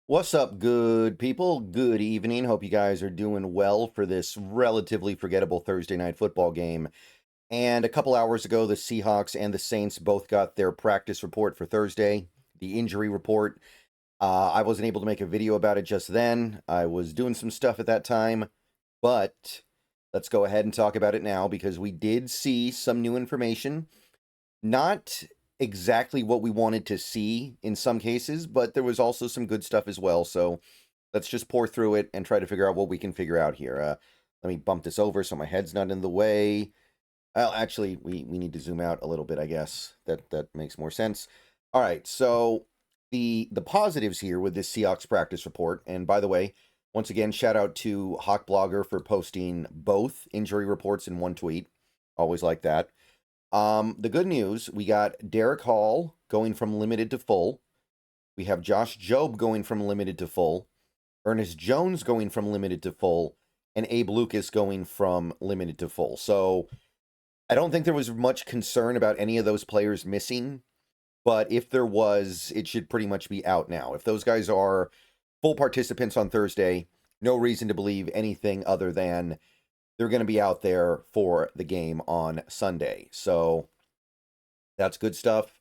What's up, good people? Good evening. Hope you guys are doing well for this relatively forgettable Thursday night football game. And a couple hours ago, the Seahawks and the Saints both got their practice report for Thursday, the injury report. I wasn't able to make a video about it just then. I was doing some stuff at that time, but let's go ahead and talk about it now because we did see some new information. Not exactly what we wanted to see in some cases, but there was also some good stuff as well. So let's just pour through it and try to figure out what we can figure out here. Let me bump this over so my head's not in the way. Well, actually, we need to zoom out a little bit, I guess. That makes more sense. All right, so the positives here with this Seahawks practice report, and by the way, once again, shout out to Hawk Blogger for posting both injury reports in one tweet. Always like that. The good news, we got Derek Hall going from limited to full. We have Josh Jobe going from limited to full. Ernest Jones going from limited to full. And Abe Lucas going from limited to full. So I don't think there was much concern about any of those players missing. But if there was, it should pretty much be out now. If those guys are full participants on Thursday, no reason to believe anything other than they're going to be out there for the game on Sunday. So that's good stuff.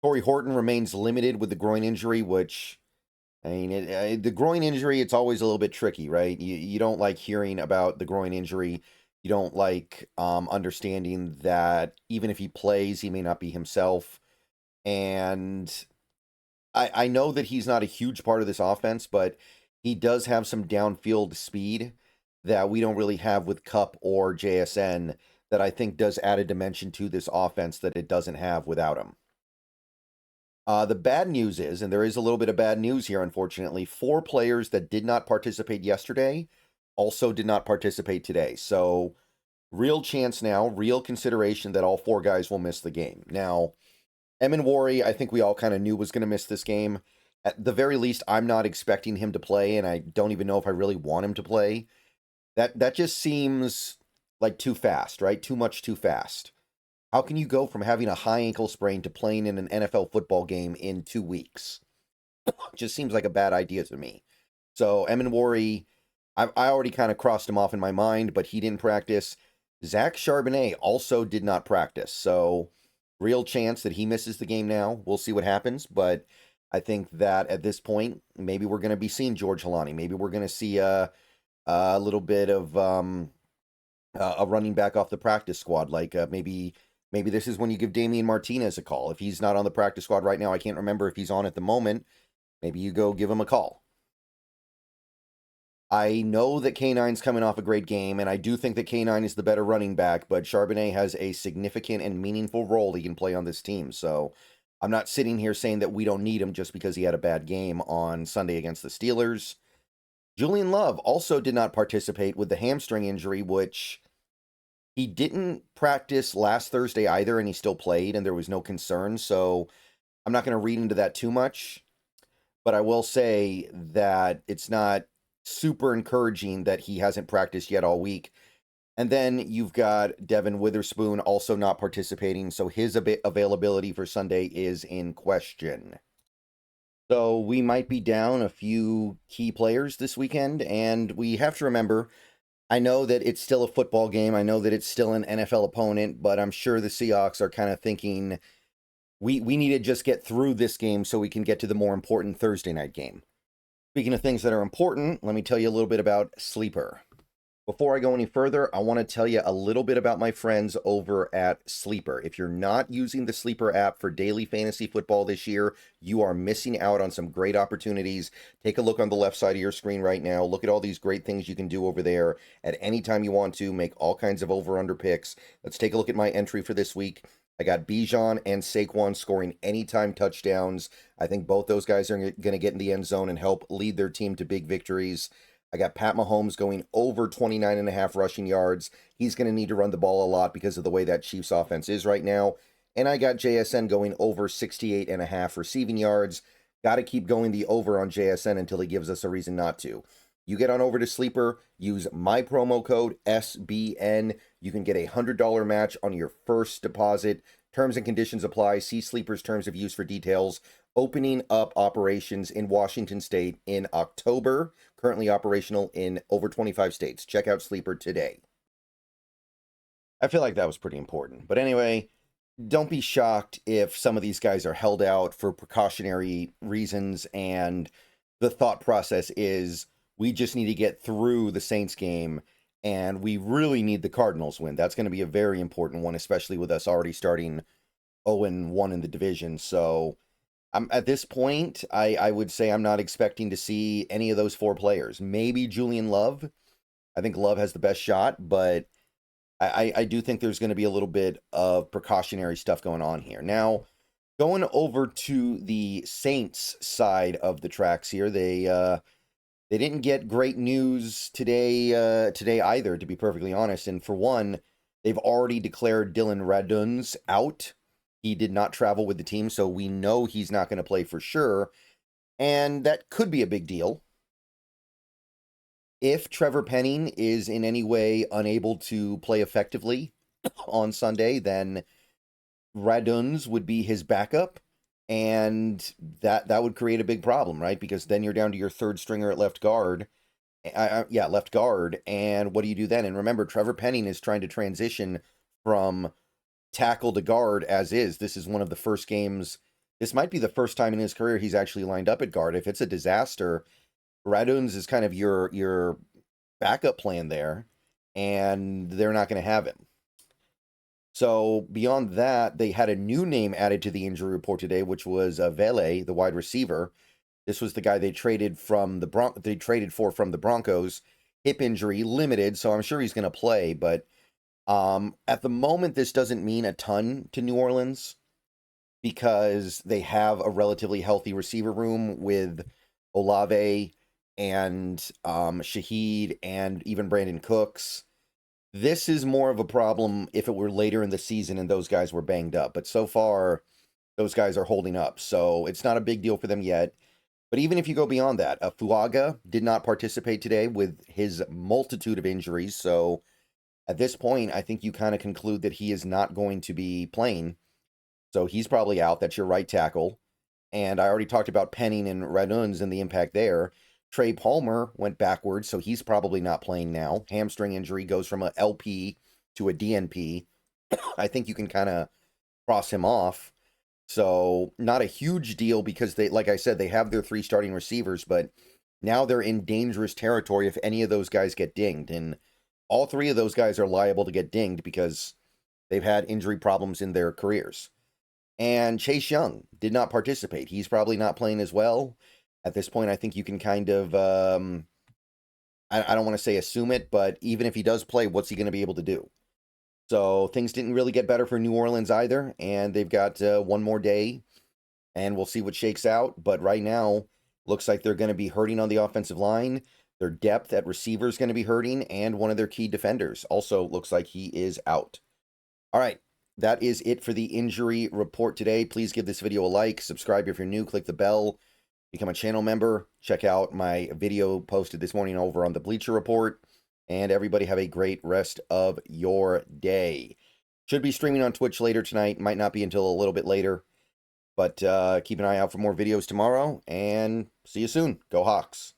Corey Horton remains limited with the groin injury, which, I mean, the groin injury, it's always a little bit tricky, right? You don't like hearing about the groin injury. You don't like understanding that even if he plays, he may not be himself. And I know that he's not a huge part of this offense, but he does have some downfield speed that we don't really have with Cup or JSN that I think does add a dimension to this offense that it doesn't have without him. The bad news is, and there is a little bit of bad news here, unfortunately, 4 players that did not participate yesterday also did not participate today. So real chance now, real consideration that all 4 guys will miss the game. Now, Emin Wari, I think we all kind of knew was going to miss this game. At the very least, I'm not expecting him to play, and I don't even know if I really want him to play. That just seems like too fast, right? Too much too fast. How can you go from having a high ankle sprain to playing in an NFL football game in 2 weeks? Just seems like a bad idea to me. So Emin Wari, I already kind of crossed him off in my mind, but he didn't practice. Zach Charbonnet also did not practice. So real chance that he misses the game now. We'll see what happens, but I think that at this point, maybe we're going to be seeing George Halani. Maybe we're going to see a little bit of a running back off the practice squad. Like maybe this is when you give Damian Martinez a call. If he's not on the practice squad right now, I can't remember if he's on at the moment. Maybe you go give him a call. I know that K9's coming off a great game, and I do think that K9 is the better running back, but Charbonnet has a significant and meaningful role he can play on this team. So I'm not sitting here saying that we don't need him just because he had a bad game on Sunday against the Steelers. Julian Love also did not participate with the hamstring injury, which he didn't practice last Thursday either, and he still played, and there was no concern. So I'm not going to read into that too much. But I will say that it's not super encouraging that he hasn't practiced yet all week. And then you've got Devin Witherspoon also not participating, so his availability for Sunday is in question. So we might be down a few key players this weekend, and we have to remember, I know that it's still a football game. I know that it's still an NFL opponent, but I'm sure the Seahawks are kind of thinking we need to just get through this game so we can get to the more important Thursday night game. Speaking of things that are important, let me tell you a little bit about Sleeper. Before I go any further, I want to tell you a little bit about my friends over at Sleeper. If you're not using the Sleeper app for daily fantasy football this year, you are missing out on some great opportunities. Take a look on the left side of your screen right now. Look at all these great things you can do over there at any time you want to. Make all kinds of over-under picks. Let's take a look at my entry for this week. I got Bijan and Saquon scoring anytime touchdowns. I think both those guys are going to get in the end zone and help lead their team to big victories. I got Pat Mahomes going over 29.5 rushing yards. He's going to need to run the ball a lot because of the way that Chiefs offense is right now. And I got JSN going over 68.5 receiving yards. Got to keep going the over on JSN until he gives us a reason not to. You get on over to Sleeper, use my promo code SBN. You can get a $100 match on your first deposit Terms and conditions apply. See Sleeper's terms of use for details. Opening up operations in Washington State in October. Currently operational in over 25 states. Check out Sleeper today. I feel like that was pretty important. But anyway, don't be shocked if some of these guys are held out for precautionary reasons, and the thought process is we just need to get through the Saints game, and we really need the Cardinals win. That's going to be a very important one, especially with us already starting 0-1 in the division. So at this point, I would say I'm not expecting to see any of those 4 players. Maybe Julian Love. I think Love has the best shot, but I do think there's going to be a little bit of precautionary stuff going on here. Now, going over to the Saints side of the tracks here, they didn't get great news today either, to be perfectly honest. And for one, they've already declared Dylan Raduns out. He did not travel with the team, so we know he's not going to play for sure. And that could be a big deal. If Trevor Penning is in any way unable to play effectively on Sunday, then Raduns would be his backup, and that would create a big problem, right? Because then you're down to your third stringer at left guard. Left guard, and what do you do then? And remember, Trevor Penning is trying to transition from tackle to guard as is. This is one of the first games. This might be the first time in his career he's actually lined up at guard. If it's a disaster, Raduns is kind of your backup plan there, and they're not going to have him. So beyond that, they had a new name added to the injury report today, which was Velez, the wide receiver. This was the guy they traded for from the Broncos. Hip injury, limited, so I'm sure he's going to play. But at the moment, this doesn't mean a ton to New Orleans because they have a relatively healthy receiver room with Olave and Shaheed and even Brandon Cooks. This is more of a problem if it were later in the season and those guys were banged up. But so far, those guys are holding up. So it's not a big deal for them yet. But even if you go beyond that, Fuaga did not participate today with his multitude of injuries. So at this point, I think you kind of conclude that he is not going to be playing. So he's probably out. That's your right tackle. And I already talked about Penning and Raduns and the impact there. Trey Palmer went backwards, so he's probably not playing now. Hamstring injury goes from a LP to a DNP. I think you can kind of cross him off. So not a huge deal because they, like I said, they have their 3 starting receivers, but now they're in dangerous territory if any of those guys get dinged. And all 3 of those guys are liable to get dinged because they've had injury problems in their careers. And Chase Young did not participate. He's probably not playing as well. At this point, I think you can kind of, I don't want to say assume it, but even if he does play, what's he going to be able to do? So things didn't really get better for New Orleans either, and they've got one more day, and we'll see what shakes out. But right now, looks like they're going to be hurting on the offensive line. Their depth at receiver is going to be hurting, and one of their key defenders also looks like he is out. All right, that is it for the injury report today. Please give this video a like, subscribe if you're new, click the bell. Become a channel member. Check out my video posted this morning over on the Bleacher Report. And everybody have a great rest of your day. Should be streaming on Twitch later tonight. Might not be until a little bit later. But keep an eye out for more videos tomorrow. And see you soon. Go Hawks.